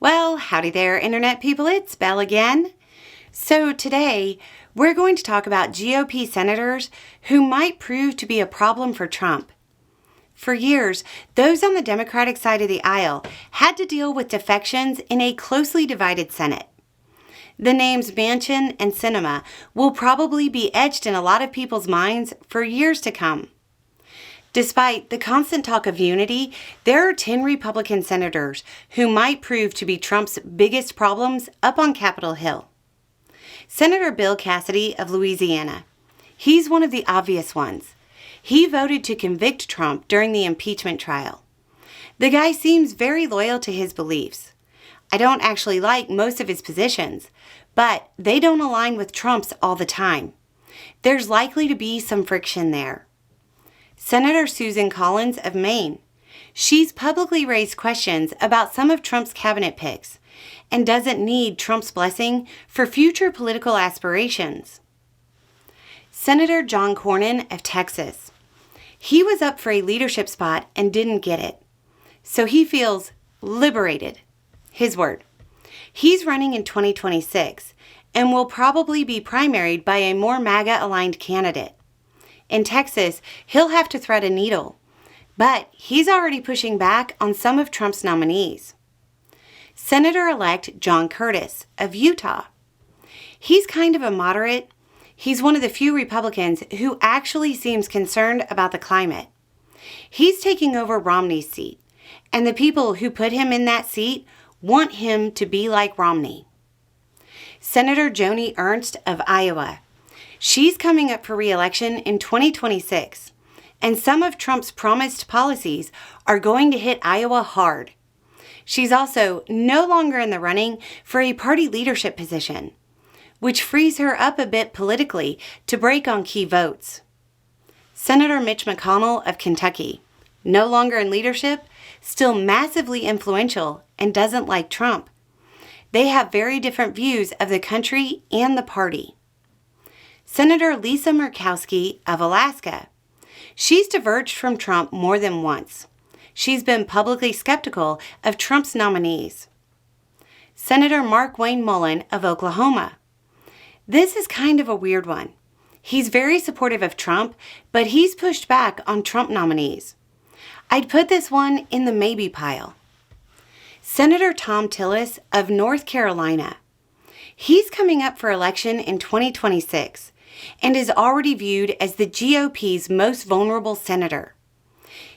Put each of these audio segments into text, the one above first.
Well, howdy there, Internet people. It's Belle again. So today, we're going to talk about GOP senators who might prove to be a problem for Trump. For years, those on the Democratic side of the aisle had to deal with defections in a closely divided Senate. The names Manchin and Sinema will probably be etched in a lot of people's minds for years to come. Despite the constant talk of unity, there are 10 Republican senators who might prove to be Trump's biggest problems up on Capitol Hill. Senator Bill Cassidy of Louisiana. He's one of the obvious ones. He voted to convict Trump during the impeachment trial. The guy seems very loyal to his beliefs. I don't actually like most of his positions, but they don't align with Trump's all the time. There's likely to be some friction there. Senator Susan Collins of Maine. She's publicly raised questions about some of Trump's cabinet picks and doesn't need Trump's blessing for future political aspirations. Senator John Cornyn of Texas. He was up for a leadership spot and didn't get it, so he feels liberated. His word. He's running in 2026 and will probably be primaried by a more MAGA-aligned candidate. In Texas, he'll have to thread a needle, but he's already pushing back on some of Trump's nominees. Senator-elect John Curtis of Utah. He's kind of a moderate. He's one of the few Republicans who actually seems concerned about the climate. He's taking over Romney's seat, and the people who put him in that seat want him to be like Romney. Senator Joni Ernst of Iowa. She's coming up for re-election in 2026, and some of Trump's promised policies are going to hit Iowa hard. She's also no longer in the running for a party leadership position, which frees her up a bit politically to break on key votes. Senator Mitch McConnell of Kentucky, no longer in leadership, still massively influential and doesn't like Trump. They have very different views of the country and the party. Senator Lisa Murkowski of Alaska. She's diverged from Trump more than once. She's been publicly skeptical of Trump's nominees. Senator Markwayne Mullen of Oklahoma. This is kind of a weird one. He's very supportive of Trump, but he's pushed back on Trump nominees. I'd put this one in the maybe pile. Senator Tom Tillis of North Carolina. He's coming up for election in 2026 and is already viewed as the GOP's most vulnerable senator.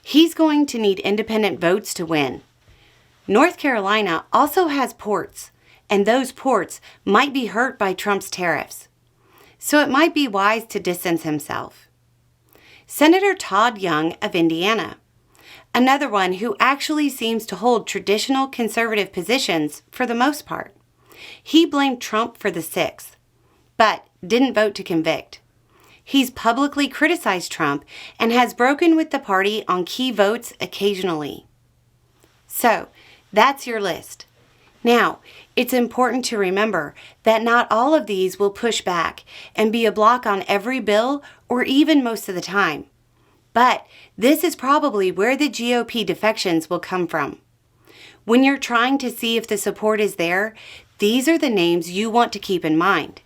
He's going to need independent votes to win. North Carolina also has ports, and those ports might be hurt by Trump's tariffs. So it might be wise to distance himself. Senator Todd Young of Indiana. Another one who actually seems to hold traditional conservative positions for the most part. He blamed Trump for the 6th, but didn't vote to convict. He's publicly criticized Trump and has broken with the party on key votes occasionally. So, that's your list. Now, it's important to remember that not all of these will push back and be a block on every bill or even most of the time. But this is probably where the GOP defections will come from. When you're trying to see if the support is there, these are the names you want to keep in mind.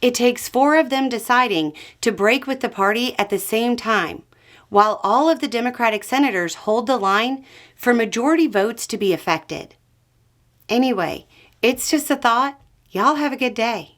It takes 4 of them deciding to break with the party at the same time, while all of the Democratic senators hold the line for majority votes to be affected. Anyway, it's just a thought. Y'all have a good day.